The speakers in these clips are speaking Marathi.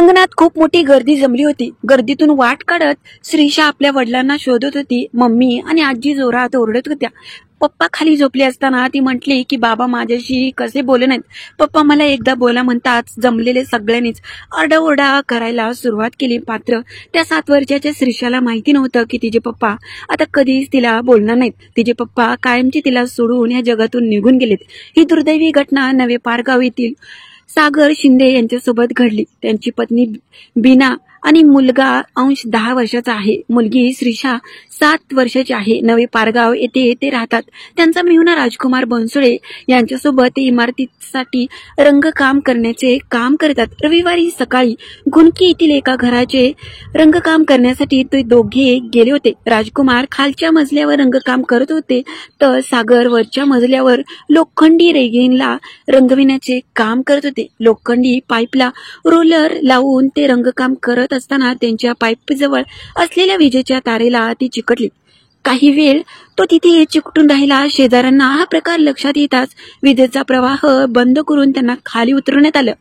अंगणात खूप मोठी गर्दी जमली होती. गर्दीतून वाट काढत श्रीषा आपल्या वडिलांना शोधत होती. मम्मी आणि आजी जोरात ओरडत होत्या. पप्पा खाली झोपले असताना ती म्हटली की बाबा माझ्याशी कसे बोले नाहीत. पप्पा मला एकदा बोला म्हणतात. जमलेले सगळ्यांनीच आरडाओरडा करायला सुरुवात केली. मात्र त्या 7 वर्षाच्या श्रीषाला माहिती नव्हतं की तिचे पप्पा आता कधीच तिला बोलणार नाहीत. तिचे पप्पा कायमची तिला सोडून या जगातून निघून गेलेत. ही दुर्दैवी घटना नवे पारगाव येथील सागर शिंदे यांच्यासोबत घडली. त्यांची पत्नी बीना आणि मुलगा अंश 10 वर्षाचा आहे. मुलगी श्रीषा 7 वर्षाची आहे. नवे पारगाव येथे ते राहतात. त्यांचा मेहुणा राजकुमार बनसोडे यांच्यासोबत ते इमारतीसाठी रंगकाम करण्याचे काम करतात. रविवारी सकाळी गुणकी येथील एका घराचे रंगकाम करण्यासाठी ते दोघे गेले होते. राजकुमार खालच्या मजल्यावर रंगकाम करत होते तर सागर वरच्या मजल्यावर लोखंडी रेगिंगला रंगविण्याचे काम करत होते. लोखंडी पाईपला रोलर लावून ते रंगकाम करत असताना त्यांच्या पाईपजवळ असलेल्या विजेच्या तारेला ती चिकटली. काही वेळ तो तिथे चिकटून राहिला. शेजाऱ्यांना हा प्रकार लक्षात येताच विजेचा प्रवाह बंद करून त्यांना खाली उतरवण्यात आलं.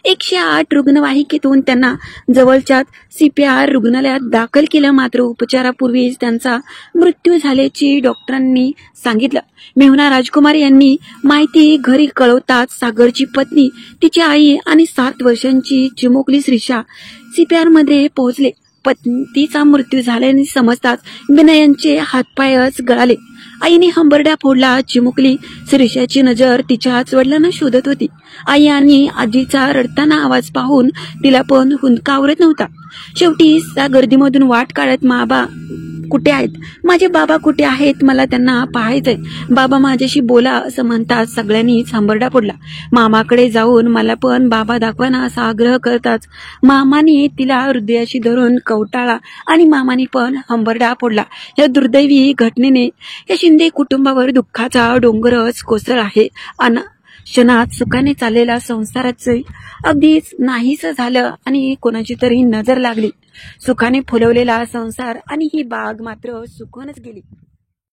108 रुग्णवाहिकेतून त्यांना जवळच्या CPR रुग्णालयात दाखल केलं. मात्र उपचारापूर्वीच त्यांचा मृत्यू झाल्याची डॉक्टरांनी सांगितलं. मेहुणा राजकुमार यांनी माहिती घरी कळवताच सागरची पत्नी, तिची आई आणि 7 वर्षांची चिमुकली श्रीषा CPR मध्ये पोहोचले. पतीचा मृत्यू झाल्याने समजताच बिना यांचे हातपायच गळाले. आईने हंबरडा फोडला. चिमुकली श्रीषाची नजर तिच्याच वडिलांना शोधत होती. आई आणि आजीचा रडताना आवाज पाहून तिला पण हुंदकावरत नव्हता. शेवटी त्या गर्दीमधून वाट काढत बाबा कुठे आहेत, माझे बाबा कुठे आहेत, मला त्यांना पाहायचंय, बाबा माझ्याशी बोला असं म्हणतात सगळ्यांनीच हंबरडा फोडला. मामाकडे जाऊन मला पण बाबा दाखवा ना असा आग्रह करताच मामाने तिला हृदयाशी धरून कवटाळा आणि मामाने पण हंबरडा फोडला. या दुर्दैवी घटनेने या शिंदे कुटुंबावर दुःखाचा डोंगरच कोसळ आहे. क्षणात सुखाने चाललेला संसाराचं अगदीच नाहीस झालं आणि कोणाची तरी नजर लागली. सुखाने फुलवलेला संसार आणि ही बाग मात्र सुकूनच गेली.